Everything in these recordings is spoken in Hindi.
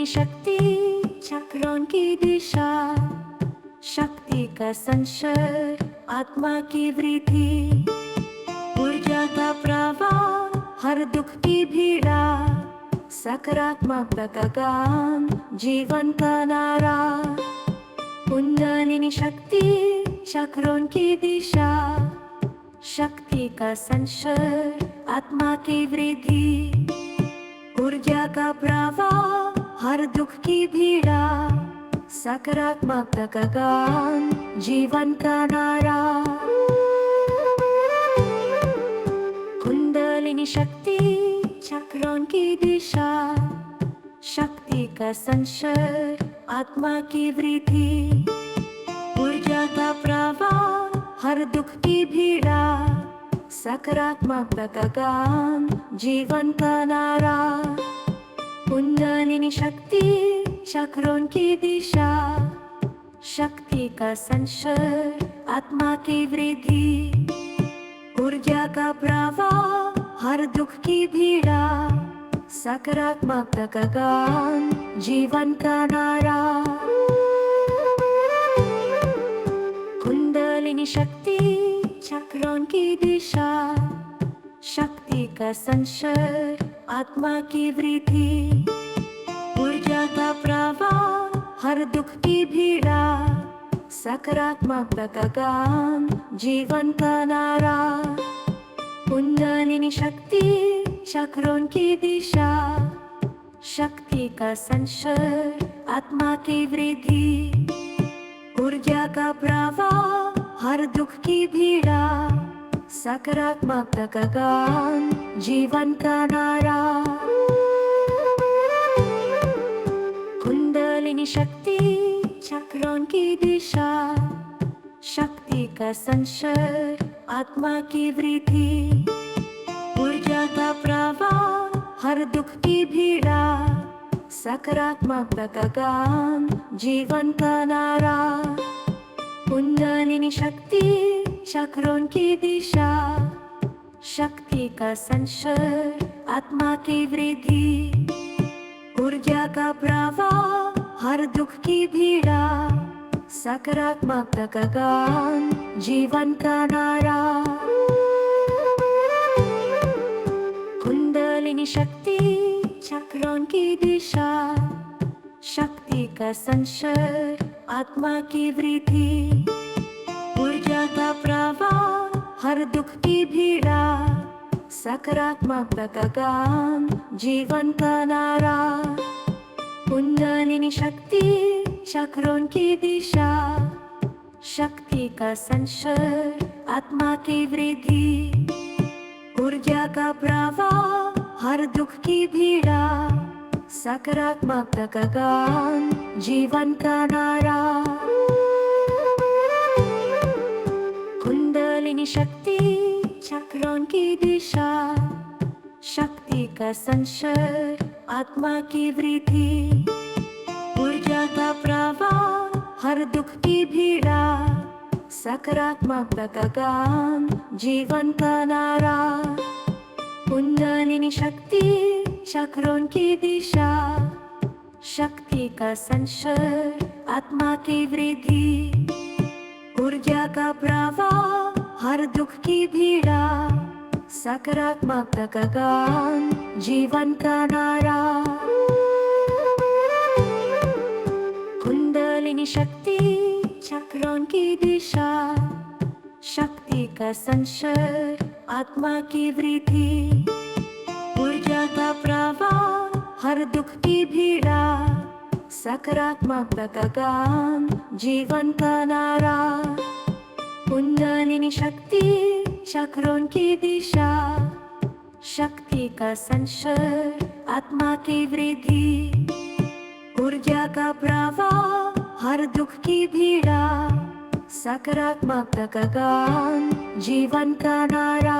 कुंडलिनी शक्ति चक्रों की दिशा, शक्ति का संचय, आत्मा की वृद्धि, ऊर्जा का प्रवाह, हर दुख की पीड़ा, सकारात्मकता का गान, जीवन का नारा। कुंडलिनी शक्ति चक्रों की दिशा, शक्ति का संचय, आत्मा की वृद्धि, ऊर्जा का प्रवाह, हर दुख की पीड़ा, सकारात्मकता का गान, जीवन का नारा। कुंडलिनी शक्ति चक्रों की दिशा, शक्ति का संचय, आत्मा की वृद्धि, ऊर्जा का प्रवाह, हर दुख की पीड़ा, सकारात्मकता का गान, जीवन का नारा। कुंडलिनी शक्ति चक्रों की दिशा, शक्ति का संचय, आत्मा की वृद्धि, ऊर्जा का प्रवाह, हर दुख की पीड़ा, सकारात्मकता का गान, जीवन का नारा। कुंडलिनी शक्ति चक्रों की दिशा, शक्ति का संचय, आत्मा की वृद्धि, ऊर्जा का प्रवाह, हर दुख की पीड़ा, सकारात्मकता का गान, जीवन का नारा। कुंडलिनी शक्ति चक्रों की दिशा, शक्ति का संचय, आत्मा की वृद्धि, ऊर्जा का प्रवाह, हर दुख की पीड़ा, सकारात्मकता का गान, जीवन का नारा। कुंडलिनी शक्ति चक्रों की दिशा, शक्ति का संचय, आत्मा की वृद्धि, ऊर्जा का प्रवाह, हर दुख की पीड़ा, सकारात्मकता का गान, जीवन का नारा। कुंडलिनी शक्ति चक्रों की दिशा, शक्ति का संचय, आत्मा की वृद्धि, ऊर्जा का प्रवाह, हर दुख की पीड़ा, सकारात्मकता का गान, जीवन का नारा। कुंडलिनी शक्ति चक्रों की दिशा, शक्ति का संचय, आत्मा की वृद्धि, ऊर्जा का प्रवाह, हर दुख की पीड़ा, सकारात्मकता का गान, जीवन का नारा। कुंडलिनी शक्ति चक्रों की दिशा, शक्ति का संचय, आत्मा की वृद्धि, ऊर्जा का प्रवाह, हर दुख की पीड़ा, सकारात्मकता का गान, जीवन का नारा। कुंडलिनी शक्ति चक्रों की दिशा, शक्ति का संचय, आत्मा की वृद्धि, ऊर्जा का प्रवाह, हर दुख की पीड़ा, सकारात्मकता का गान, जीवन का नारा। कुंडलिनी शक्ति चक्रों की दिशा, शक्ति का संचय, आत्मा की वृद्धि, ऊर्जा का प्रवाह, हर दुख की पीड़ा, सकारात्मकता का गान, जीवन का नारा। कुंडलिनी शक्ति चक्रों की दिशा, शक्ति का संचय, आत्मा की वृद्धि, ऊर्जा का प्रवाह, हर दुख की पीड़ा, सकारात्मकता का गान, जीवन का नारा। कुंडलिनी शक्ति चक्रों की दिशा, शक्ति का संचय, आत्मा की वृद्धि, ऊर्जा का प्रवाह, हर दुख की पीड़ा, सकारात्मकता का गान, जीवन का नारा।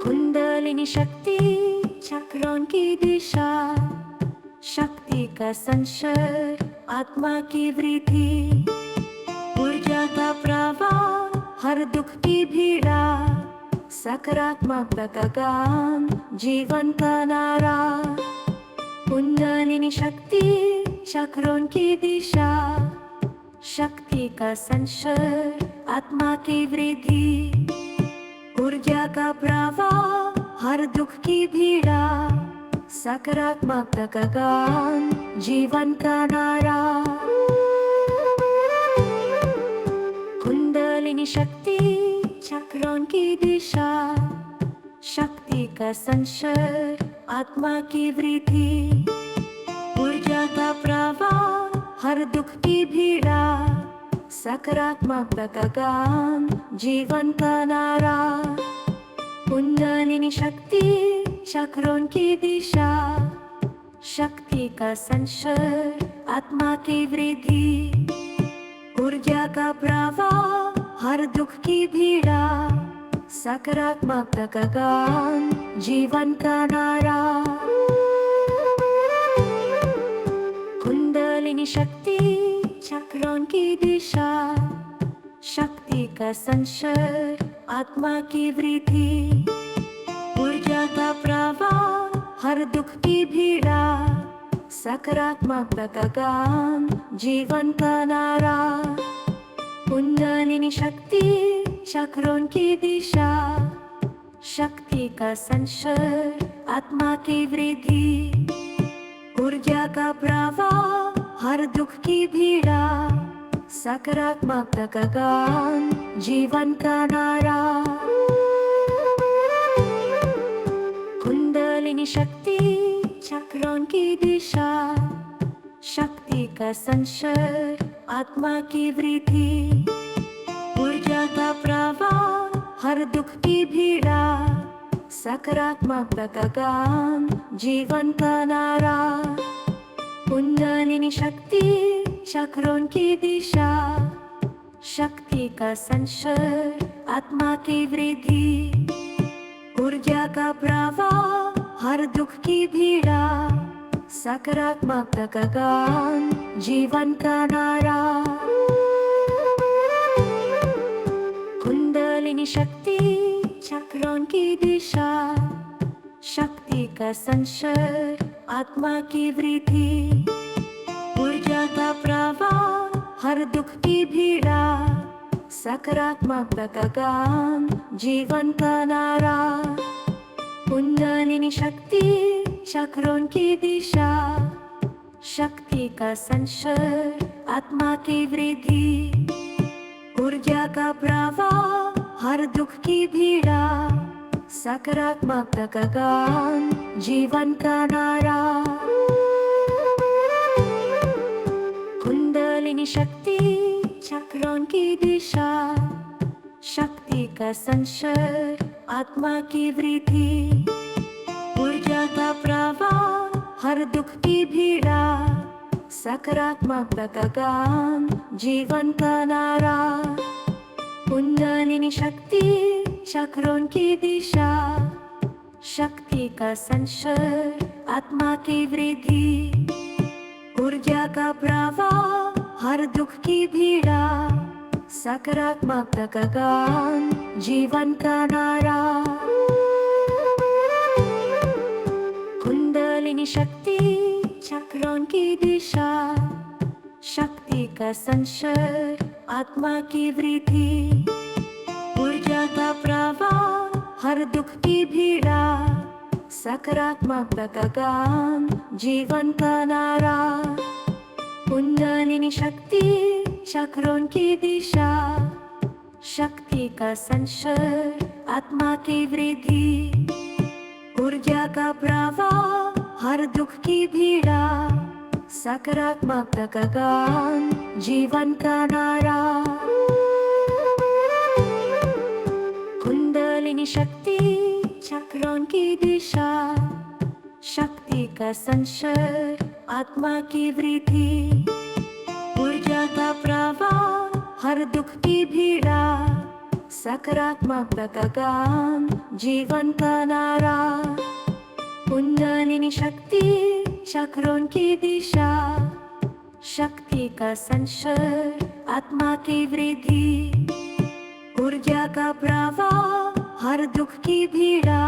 कुंडलिनी शक्ति चक्रों की दिशा, शक्ति का संचय, आत्मा की वृद्धि, ऊर्जा का प्रवाह, हर दुख की पीड़ा, सकारात्मकता का जीवन का नारा। कुंडलिनी शक्ति चक्रों की दिशा, शक्ति का संचार, आत्मा की वृद्धि, ऊर्जा का प्रवाह, हर दुख की पीड़ा, सकारात्मकता का जीवन का नारा। कुंडलिनी शक्ति चक्रों की दिशा, शक्ति का संचार, आत्मा की वृद्धि, ऊर्जा का प्रवाह, हर दुख की पीड़ा, सकारात्मकता का जीवन का नारा। कुंडलिनी शक्ति चक्रों की दिशा, शक्ति का संचार, आत्मा की वृद्धि, ऊर्जा का प्रवाह, हर दुख की पीड़ा, सकारात्मकता का जीवन का नारा। कुंडलिनी शक्ति चक्रों की दिशा, शक्ति का संचार, आत्मा की वृद्धि, ऊर्जा का प्रवाह, हर दुख की पीड़ा, सकारात्मकता का जीवन का नारा। कुंडलिनी शक्ति चक्रों की दिशा, शक्ति का संचार, आत्मा की वृद्धि, ऊर्जा का प्रवाह, हर दुख की पीड़ा, सकारात्मकता का जीवन का नारा। कुंडलिनी शक्ति चक्रों की दिशा, शक्ति का संचार, आत्मा की वृद्धि, ऊर्जा का प्रवाह, हर दुख की पीड़ा, सकारात्मकता का जीवन का नारा। कुंडलिनी शक्ति चक्रों की दिशा, शक्ति का संचार, आत्मा की वृद्धि, ऊर्जा का प्रवाह, हर दुख की पीड़ा, सकारात्मकता का जीवन का नारा। कुंडलिनी शक्ति चक्रों की दिशा, शक्ति का संचार, आत्मा की वृद्धि, ऊर्जा का प्रवाह, हर दुख की पीड़ा, सकारात्मकता का जीवन का नारा। कुंडलिनी शक्ति चक्रों की दिशा, शक्ति का संचार, आत्मा की वृद्धि, ऊर्जा का प्रवाह, हर दुख की पीड़ा, सकारात्मकता का जीवन का नारा। कुंडलिनी शक्ति चक्रों की दिशा, शक्ति का संचार, आत्मा की वृद्धि, ऊर्जा का प्रवाह, हर दुख की पीड़ा, सकारात्मकता का जीवन का नारा। कुंडलिनी शक्ति चक्रों की दिशा, शक्ति का संचार, आत्मा की वृद्धि, ऊर्जा का प्रवाह, हर दुख की पीड़ा, सकारात्मकता का जीवन का नारा। कुंडलिनी शक्ति चक्रों की दिशा, शक्ति का संचार, आत्मा की वृद्धि, ऊर्जा का प्रवाह, हर दुख की पीड़ा, सकारात्मकता का जीवन का नारा। कुंडलिनी शक्ति चक्रों की दिशा, शक्ति का संचार, आत्मा की वृद्धि, ऊर्जा का प्रवाह, हर दुख की पीड़ा, सकारात्मकता का जीवन का नारा। कुंडलिनी शक्ति चक्रों की दिशा, शक्ति का संचार, आत्मा की वृद्धि, ऊर्जा का प्रवाह, हर दुख की पीड़ा, सकारात्मकता का जीवन का नारा। कुंडलिनी शक्ति चक्रों की दिशा, शक्ति का संचार, आत्मा की वृद्धि, ऊर्जा का प्रवाह, हर दुख की पीड़ा,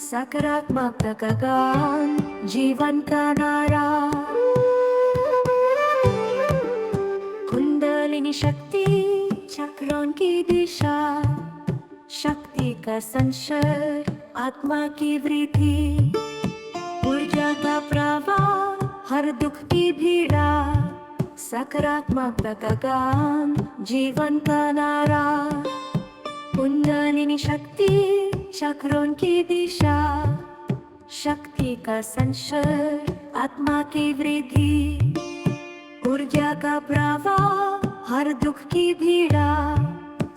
सकारात्मकता का गान, जीवन का नारा। कुंडलिनी शक्ति चक्रों की दिशा, शक्ति का संचार, आत्मा की वृद्धि, ऊर्जा का प्रवाह, हर दुख की पीड़ा, सकारात्मकता का गान, जीवन का नारा। कुंडलिनी शक्ति चक्रों की दिशा, शक्ति का संचार, आत्मा की वृद्धि, ऊर्जा का प्रवाह, हर दुख की पीड़ा,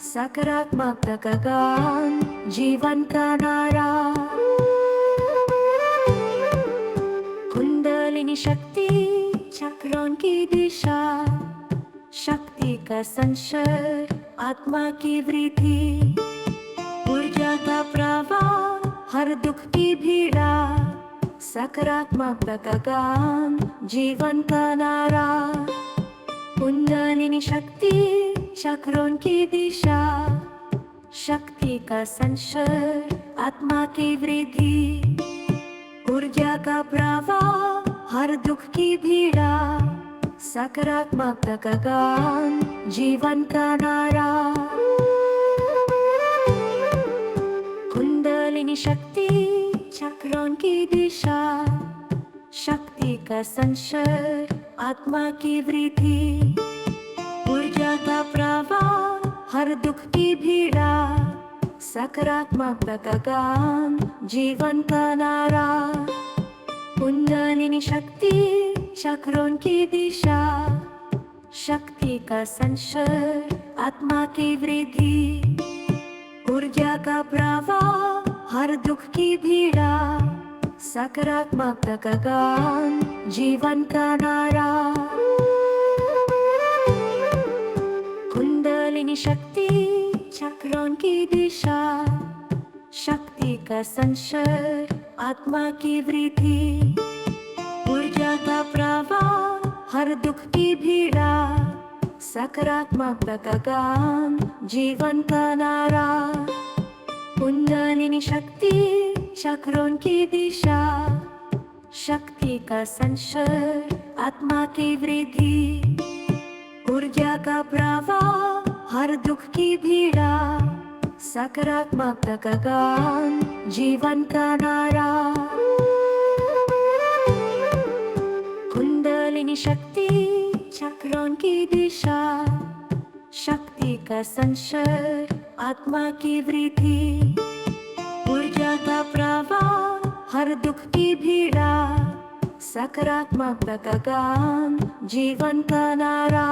सकारात्मकता का गान, जीवन का नारा। कुंडलिनी शक्ति चक्रों की दिशा, शक्ति का संचार, आत्मा की वृद्धि, ऊर्जा का प्रवाह, हर दुख की पीड़ा, सकारात्मकता का गान, जीवन का नारा। कुंडलिनी शक्ति चक्रों की दिशा, शक्ति का संचार, आत्मा की वृद्धि, ऊर्जा का प्रवाह, हर दुख की पीड़ा, सकारात्मकता का गान, जीवन का नारा। कुंडलिनी शक्ति चक्रों की दिशा, शक्ति का संचार, आत्मा की वृद्धि, ऊर्जा का प्रवाह, हर दुख की पीड़ा, सकारात्मकता का गान, जीवन का नारा। कुंडलिनी शक्ति चक्रों की दिशा, शक्ति का संचार, आत्मा की वृद्धि, ऊर्जा का प्रवाह, हर दुख की पीड़ा, सकारात्मकता का गान, जीवन का नारा। कुंडलिनी शक्ति चक्रों की दिशा, शक्ति का संचार, आत्मा की वृद्धि, ऊर्जा का प्रवाह, हर दुख की पीड़ा, सकारात्मकता का गान, जीवन का नारा। कुंडलिनी शक्ति चक्रों की दिशा, शक्ति का संचार, आत्मा की वृद्धि, ऊर्जा का प्रवाह, हर दुख की पीड़ा, सकारात्मकता का गान, जीवन का नारा। कुंडलिनी शक्ति चक्रों की दिशा, शक्ति का संचार, आत्मा की वृद्धि, ऊर्जा का प्रवाह, हर दुख की पीड़ा, सकारात्मकता का गान, जीवन का नारा।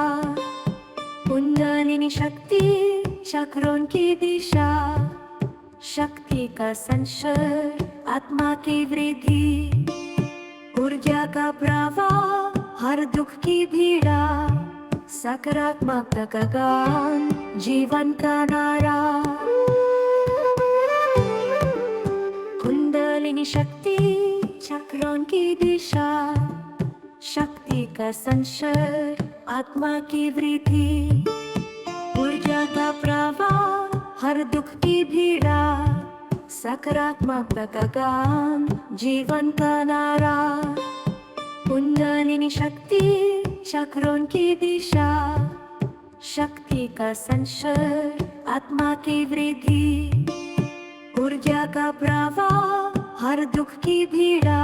कुंडलिनी शक्ति चक्रों की दिशा, शक्ति का संचार, आत्मा की वृद्धि, ऊर्जा का प्रवाह, हर दुख की पीड़ा, सकारात्मकता का गान, जीवन का नारा। कुंडलिनी शक्ति चक्रों की दिशा, शक्ति का संचार, आत्मा की वृद्धि, ऊर्जा का प्रवाह, हर दुख की पीड़ा, सकारात्मकता का गान, जीवन का नारा। कुंडलिनी शक्ति चक्रों की दिशा, शक्ति का संचार, आत्मा की वृद्धि, ऊर्जा का प्रवाह, हर दुख की पीड़ा,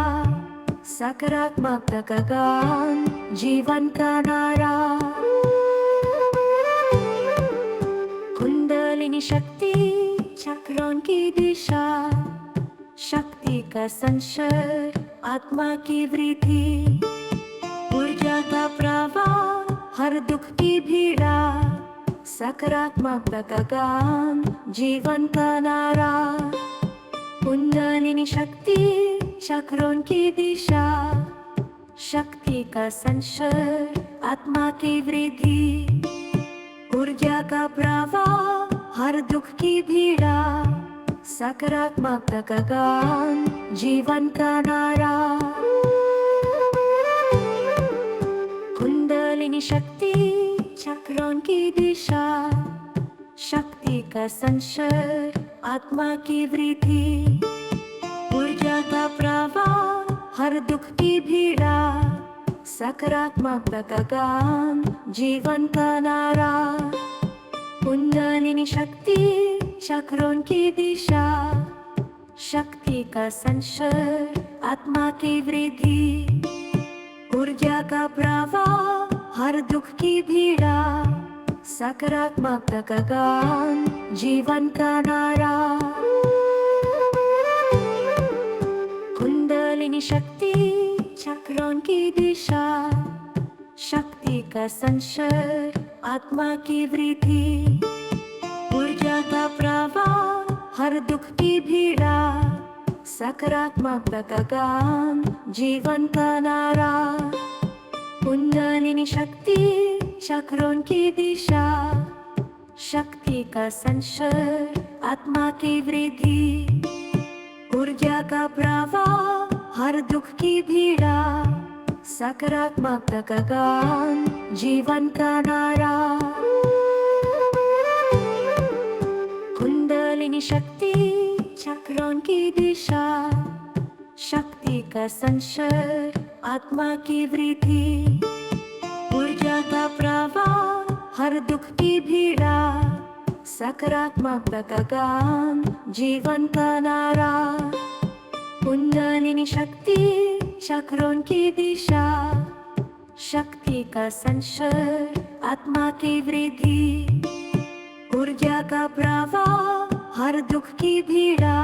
सकारात्मकता का गान, जीवन का नारा। कुंडलिनी शक्ति चक्रों की दिशा, शक्ति का संचार, आत्मा की वृद्धि, ऊर्जा का प्रवाह, हर दुख की पीड़ा, सकारात्मकता का गान, जीवन का नारा। कुंडलिनी शक्ति चक्रों की दिशा, शक्ति का संचार, आत्मा की वृद्धि, ऊर्जा का प्रवाह, हर दुख की पीड़ा, सकारात्मकता का गान, जीवन का नारा। कुंडलिनी शक्ति चक्रों की दिशा, शक्ति का संचार, आत्मा की वृद्धि, ऊर्जा का प्रवाह, हर दुख की पीड़ा, सकारात्मक का गान, जीवन का नारा। कुंडलिनी शक्ति, चक्रों की दिशा, शक्ति का संचार, आत्मा की वृद्धि, ऊर्जा का प्रवाह, हर दुख की पीड़ा, सकारात्मक का गान, जीवन का नारा। कुंडलिनी शक्ति, चक्रों की दिशा, शक्ति का संचार, आत्मा की वृद्धि, ऊर्जा का प्रवाह, हर दुख की पीड़ा, सकारात्मक का गान, जीवन का नारा। कुंडलिनी शक्ति, चक्रों की दिशा, शक्ति का संचार, आत्मा की वृद्धि, ऊर्जा का प्रवाह, हर दुख की पीड़ा, सकारात्मक का गान, जीवन का नारा। कुंडलिनी शक्ति, चक्रों की दिशा, शक्ति का संचार, आत्मा की वृद्धि, ऊर्जा का प्रवाह, हर दुख की पीड़ा, सकारात्मक का गान, जीवन का नारा। कुंडलिनी शक्ति, चक्रों की दिशा, शक्ति का संचार, आत्मा की वृद्धि, ऊर्जा का प्रवाह, हर दुख की पीड़ा,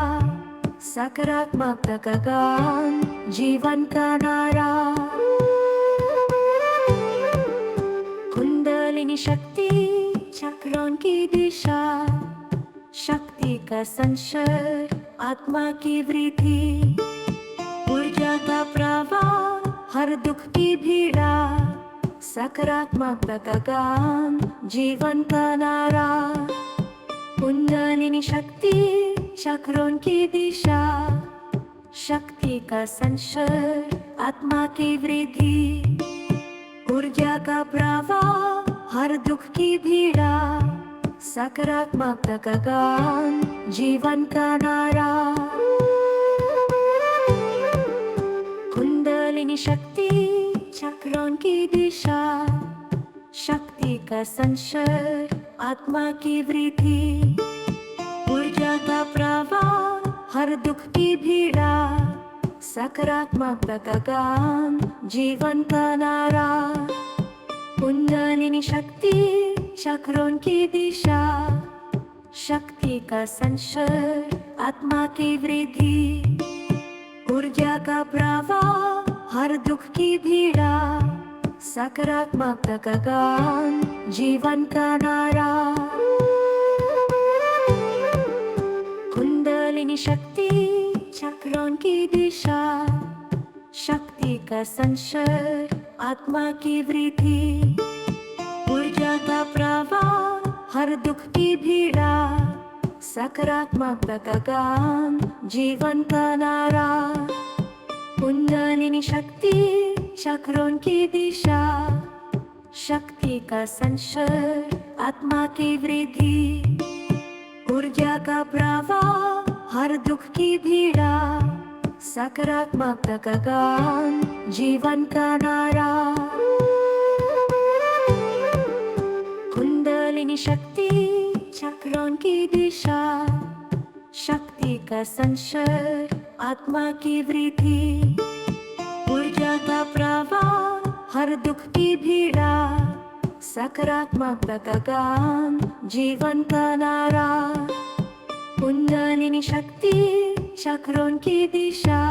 सकारात्मक का गान, जीवन का नारा। कुंडलिनी शक्ति, चक्रों की दिशा, शक्ति का संचार, आत्मा की वृद्धि, ऊर्जा का प्रवाह, हर दुख की पीड़ा, सकारात्मक का गान, जीवन का नारा। कुंडलिनी शक्ति, चक्रों की दिशा, शक्ति का संचार, आत्मा की वृद्धि, ऊर्जा का प्रवाह, हर दुख की पीड़ा, सकारात्मक का गान, जीवन का नारा। कुंडलिनी शक्ति, चक्रों की दिशा, शक्ति का संचार, आत्मा की वृद्धि, ऊर्जा का प्रवाह, हर दुख की पीड़ा, सकारात्मक का गान, जीवन का नारा। कुंडलिनी शक्ति, चक्रों की दिशा, शक्ति का संचार, आत्मा की वृद्धि, ऊर्जा का प्रवाह, हर दुख की पीड़ा, सकारात्मक का गान, जीवन का नारा। कुंडलिनी शक्ति, चक्रों की दिशा, शक्ति का संचार, आत्मा की वृद्धि, ऊर्जा का प्रवाह, हर दुख की पीड़ा, सकारात्मक का गान, जीवन का नारा। कुंडलिनी शक्ति, चक्रों की दिशा, शक्ति का संचार, आत्मा की वृद्धि, ऊर्जा का प्रवाह, हर दुख की पीड़ा, सकारात्मक का गान, जीवन का नारा। कुंडलिनी शक्ति, चक्रों की दिशा, शक्ति का संचार, आत्मा की वृद्धि, ऊर्जा का प्रवाह, हर दुख की पीड़ा, सकारात्मक का गान, जीवन का नारा। कुंडलिनी शक्ति, चक्रों की दिशा,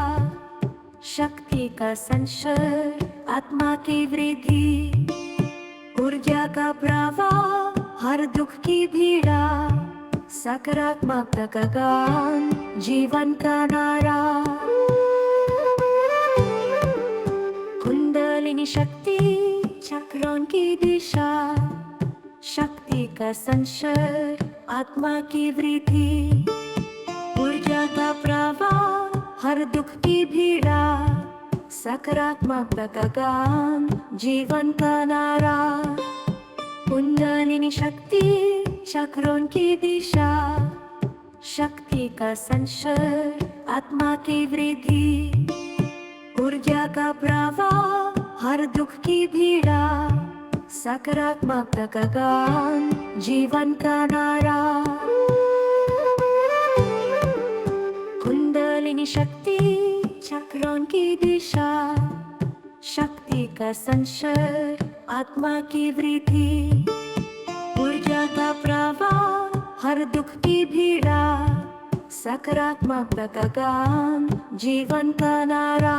शक्ति का संचार, आत्मा की वृद्धि, ऊर्जा का प्रवाह, हर दुख की पीड़ा, सकारात्मक का गान, जीवन का नारा। कुंडलिनी शक्ति, चक्रों की दिशा, शक्ति का संचार, आत्मा की वृद्धि, ऊर्जा का प्रवाह, हर दुख की पीड़ा, सकारात्मक का गान, जीवन का नारा। कुंडलिनी शक्ति, चक्रों की दिशा, शक्ति का संचर, आत्मा की वृद्धि, ऊर्जा का प्रवाह, हर दुख की पीड़ा, सकारात्मकता का गान, जीवन का नारा। कुंडलिनी शक्ति, चक्रों की दिशा, शक्ति का संचर, आत्मा की वृद्धि, ऊर्जा का प्रवाह, हर दुख की पीड़ा, सकारात्मकता का गान, जीवन का नारा।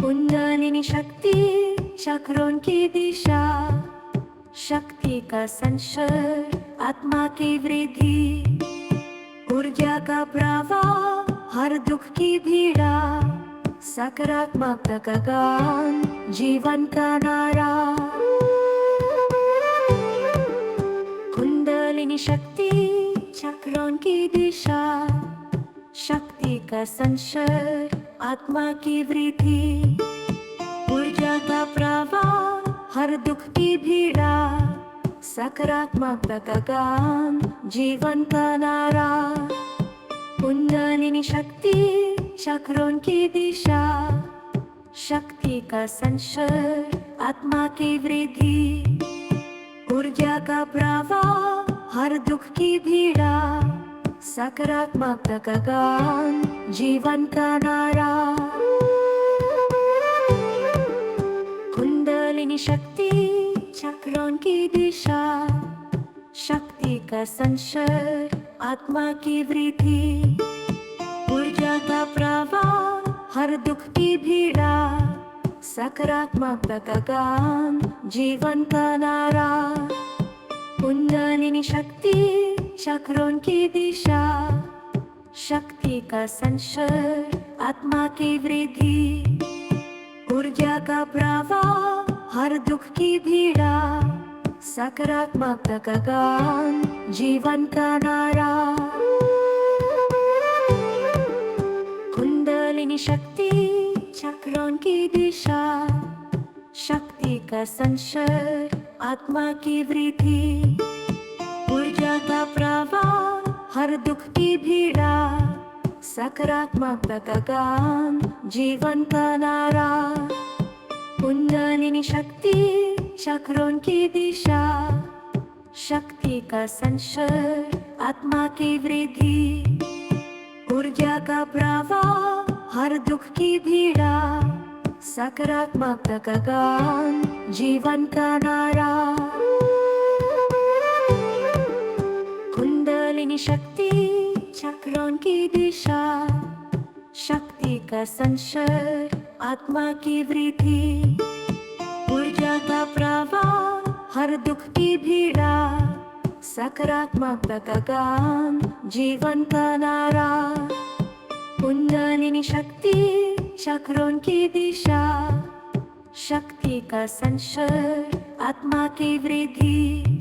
कुंडलिनी शक्ति, चक्रों की दिशा, शक्ति का संचर, आत्मा की वृद्धि, ऊर्जा का प्रवाह, हर दुख की पीड़ा, सकारात्मकता का गान, जीवन का नारा। कुंडलिनी शक्ति, चक्रों की दिशा, शक्ति का संचर, आत्मा की वृद्धि, ऊर्जा का प्रवाह, हर दुख की पीड़ा, सकारात्मकता का गान, जीवन का नारा। कुंडलिनी शक्ति, चक्रों की दिशा, शक्ति का संचर, आत्मा की वृद्धि, ऊर्जा का प्रवाह, हर दुख की पीड़ा, सकारात्मकता का गान, जीवन का नारा। कुंडलिनी शक्ति, चक्रों की दिशा, शक्ति का संचर, आत्मा की वृद्धि, ऊर्जा का प्रवाह, हर दुख की पीड़ा, सकारात्मकता का गान, जीवन का नारा। कुंडलिनी शक्ति, चक्रों की दिशा, शक्ति का संचर, आत्मा की वृद्धि, ऊर्जा का प्रवाह, हर दुख की पीड़ा, सकारात्मकता का गान, जीवन का नारा। कुंडलिनी शक्ति, चक्रों की दिशा, शक्ति का संचर, आत्मा की वृद्धि, ऊर्जा का प्रवाह, हर दुख की पीड़ा, सकारात्मकता का गान, जीवन का नारा। कुंडलिनी शक्ति, चक्रों की दिशा, शक्ति का संचर, आत्मा की वृद्धि, ऊर्जा का प्रवाह, हर दुख की पीड़ा, सकारात्मकता का गान, जीवन का नारा। कुंडलिनी शक्ति, चक्रों की दिशा, शक्ति का संचर, आत्मा की वृद्धि, ऊर्जा का प्रवाह, हर दुख की पीड़ा, सकारात्मकता का गान, जीवन का नारा। कुंडलिनी शक्ति, चक्रों की दिशा, शक्ति का संचर, आत्मा की वृद्धि,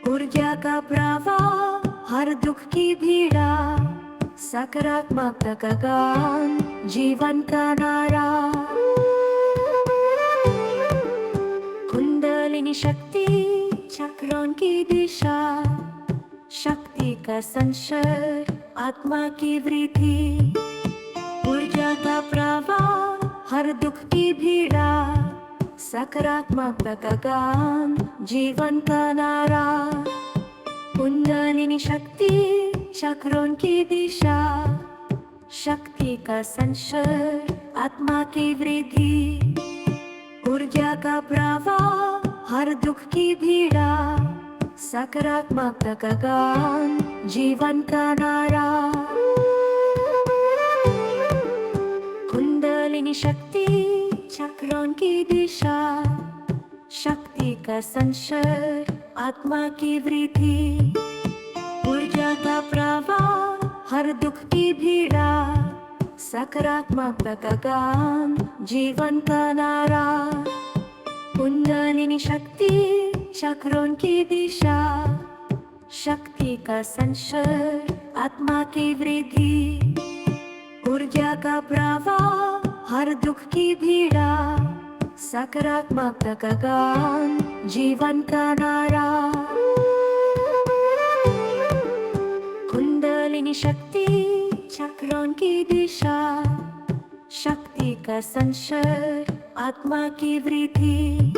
ऊर्जा का प्रवाह, हर दुख की पीड़ा, सकारात्मकता का गान, जीवन का नारा। कुंडलिनी शक्ति, चक्रों की दिशा, शक्ति का संचर, आत्मा की वृद्धि, ऊर्जा का प्रवाह, हर दुख की पीड़ा, सकारात्मकता का गान, जीवन का नारा। कुंडलिनी शक्ति, चक्रों की दिशा, शक्ति का संचर, आत्मा की वृद्धि, ऊर्जा का प्रवाह, हर दुख की पीड़ा, सकारात्मकता का गान, जीवन का नारा। कुंडलिनी शक्ति, चक्रों की दिशा, शक्ति का संचर, आत्मा की वृद्धि, ऊर्जा का प्रवाह, हर दुख की पीड़ा, सकारात्मकता का गान, जीवन का नारा। कुंडलिनी शक्ति, चक्रों की दिशा, शक्ति का संचर, आत्मा की वृद्धि, ऊर्जा का प्रवाह, हर दुख की पीड़ा, सकारात्मकता का गान, जीवन का नारा। कुंडलिनी शक्ति चक्रों की दिशा, शक्ति का संचार, आत्मा की वृद्धि,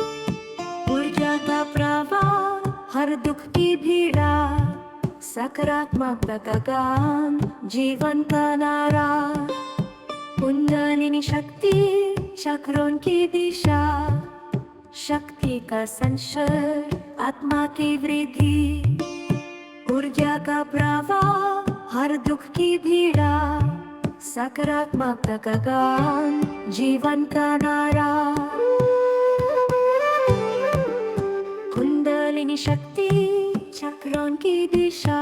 ऊर्जा का प्रवाह, हर दुख की पीड़ा, सकारात्मकता का गान, जीवन का नारा। कुंडलिनी शक्ति चक्रों की दिशा, शक्ति का संचार, आत्मा की वृद्धि, ऊर्जा का प्रवाह, हर दुख की पीड़ा, सकारात्मकता का गान, जीवन का नारा। कुंडलिनी शक्ति चक्रों की दिशा,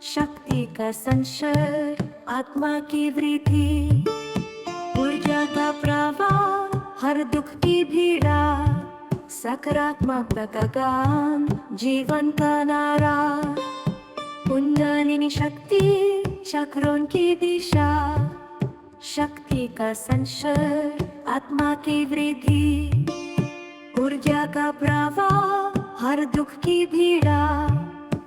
शक्ति का संचार, आत्मा की वृद्धि, ऊर्जा का प्रवाह, हर दुख की पीड़ा, सकारात्मकता का गान, जीवन का नारा। कुंडलिनी शक्ति चक्रों की दिशा, शक्ति का संचार, आत्मा की वृद्धि, ऊर्जा का प्रवाह, हर दुख की पीड़ा,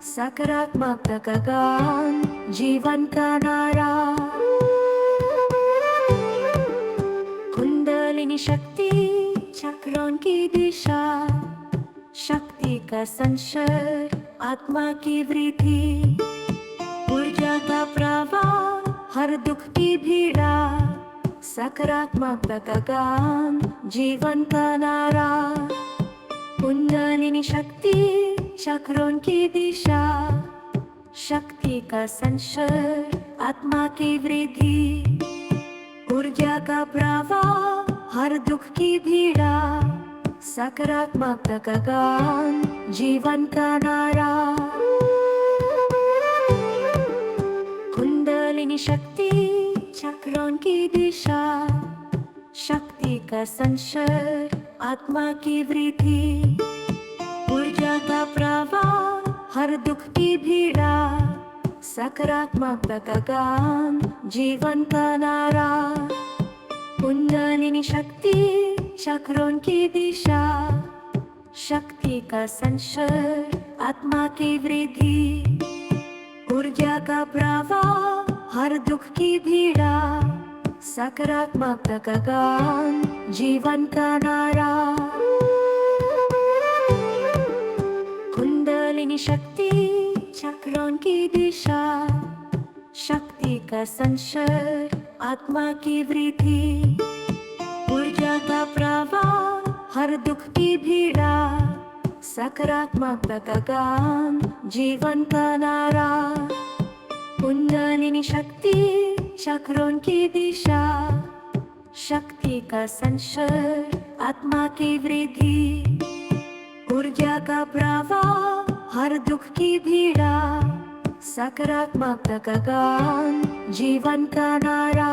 सकारात्मकता का गान, जीवन का नारा। कुंडलिनी शक्ति चक्रों की दिशा, शक्ति का संचार, आत्मा की वृद्धि, ऊर्जा का प्रवाह, हर दुख की पीड़ा, सकारात्मकता का गान, जीवन का नारा। कुंडलिनी शक्ति चक्रों की दिशा, शक्ति का संचार, आत्मा की वृद्धि, ऊर्जा का प्रवाह, हर दुख की पीड़ा, सकारात्मकता का गान, जीवन का नारा। कुंडलिनी शक्ति चक्रों की दिशा, शक्ति का संचार, आत्मा की वृद्धि, ऊर्जा का प्रवाह, हर दुख की पीड़ा, सकारात्मकता का गान, जीवन का नारा। कुंडलिनी शक्ति चक्रों की दिशा, शक्ति का संचार, आत्मा की वृद्धि, ऊर्जा का प्रवाह, हर दुख की पीड़ा, सकारात्मकता का गान, जीवन का नारा। कुंडलिनी शक्ति चक्रों की दिशा, शक्ति का संचार, आत्मा की वृद्धि, ऊर्जा का प्रवाह, हर दुख की पीड़ा, सकारात्मकता का गान, जीवन का नारा। कुंडलिनी शक्ति चक्रों की दिशा, शक्ति का संचार, आत्मा की वृद्धि, ऊर्जा का प्रवाह, हर दुख की पीड़ा, सकारात्मकता का गान, जीवन का नारा।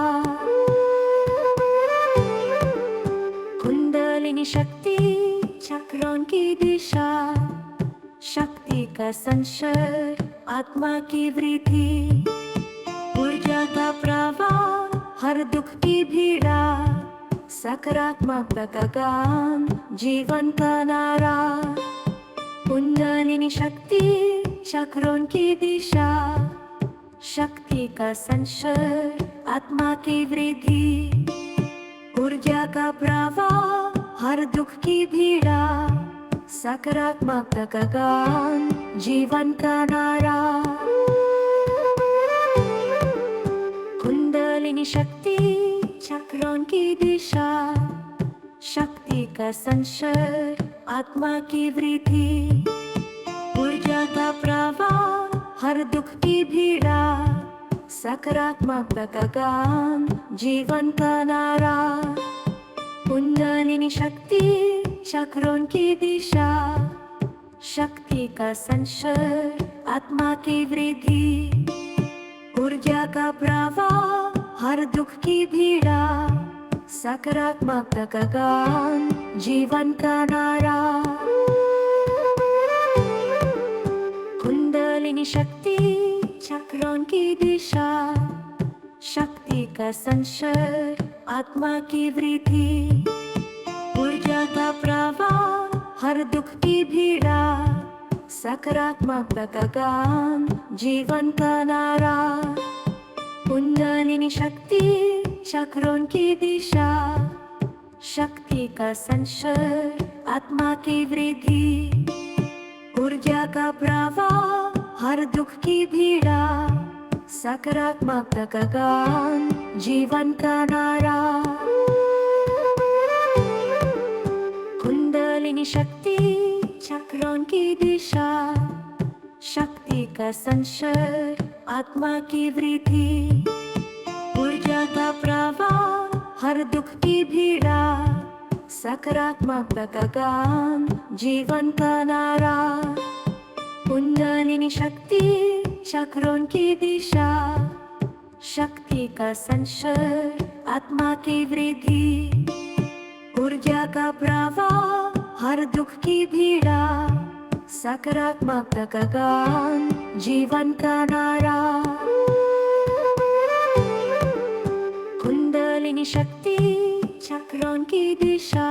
कुंडलिनी शक्ति चक्रों की दिशा, शक्ति का संचार, आत्मा की वृद्धि, ऊर्जा का प्रवाह, हर दुख की पीड़ा, सकारात्मकता का गान, जीवन का नारा। कुंडलिनी शक्ति चक्रों की दिशा, शक्ति का संचार, आत्मा की वृद्धि, ऊर्जा का प्रवाह, हर दुख की पीड़ा, सकारात्मकता का गान, जीवन का नारा। कुंडलिनी शक्ति चक्रों की दिशा, शक्ति का संचार, आत्मा की वृद्धि, ऊर्जा का प्रवाह, हर दुख की पीड़ा, सकारात्मकता का गान, जीवन का नारा। कुंडलिनी शक्ति चक्रों की दिशा, शक्ति का संचार, आत्मा की वृद्धि, ऊर्जा का प्रवाह, हर दुख की पीड़ा, सकारात्मकता का गान, जीवन का नारा। कुंडलिनी शक्ति चक्रों की दिशा, शक्ति का संचार, आत्मा की वृद्धि, ऊर्जा का प्रवाह, हर दुख की पीड़ा, सकारात्मक गगन जीवन का नारा। कुंडलिनी शक्ति चक्रों की दिशा, शक्ति का संचार आत्मा की वृद्धि। ऊर्जा का प्रवाह हर दुख की पीड़ा, सकारात्मक गगन जीवन का नारा। कुंडलिनी शक्ति चक्रों की दिशा, शक्ति का संचार आत्मा की वृद्धि। ऊर्जा का प्रवाह हर दुख की पीड़ा, सकारात्मक गगन जीवन का नारा। कुंडलिनी शक्ति चक्रों की दिशा, शक्ति का संचार आत्मा की वृद्धि। ऊर्जा का प्रवाह हर दुख की पीड़ा, सकारात्मक गगन जीवन का नारा। कुंडलिनी शक्ति चक्रों की दिशा,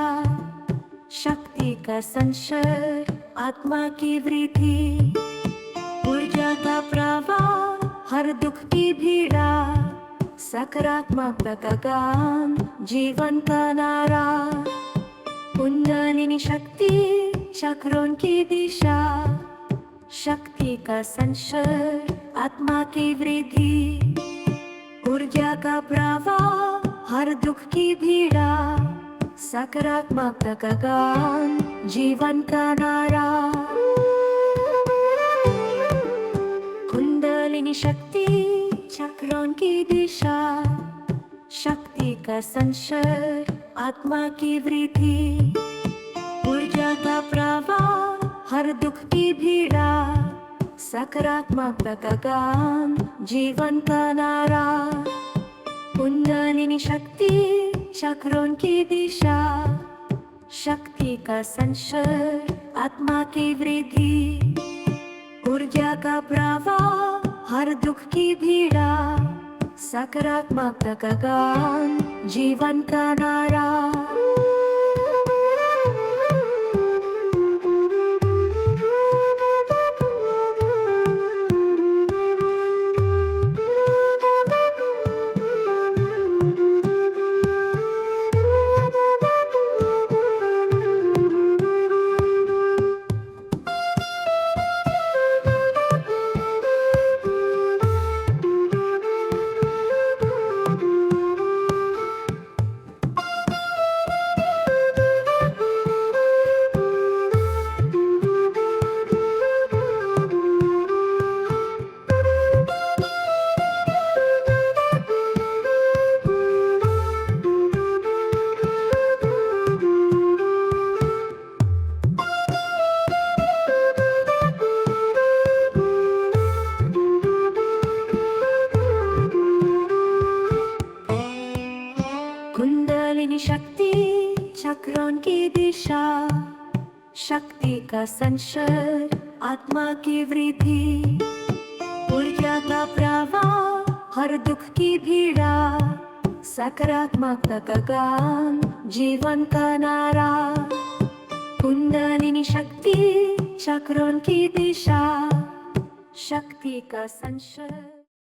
शक्ति का संचार आत्मा की वृद्धि। ऊर्जा का प्रवाह हर दुख की पीड़ा, सकारात्मक गगन जीवन का नारा। कुंडलिनी शक्ति चक्रों की दिशा, शक्ति का संचार आत्मा की वृद्धि। ऊर्जा का प्रवाह हर दुख की पीड़ा, सकारात्मक गगन जीवन का नारा। कुंडलिनी शक्ति चक्रों की दिशा, शक्ति का संचार आत्मा की वृद्धि। ऊर्जा का प्रवाह हर दुख की पीड़ा, सकारात्मक गगन जीवन का नारा। कुंडलिनी शक्ति चक्रों की दिशा, शक्ति का संचार आत्मा की वृद्धि। ऊर्जा का प्रवाह हर दुख की पीड़ा, सकारात्मक गगन जीवन का नारा। कुंडलिनी शक्ति चक्रों की दिशा, शक्ति का संचार आत्मा की वृद्धि। ऊर्जा का प्रवाह हर दुख की पीड़ा, सकारात्मक गगन जीवन का नारा। कुंडलिनी शक्ति चक्रों की दिशा, शक्ति का संचार।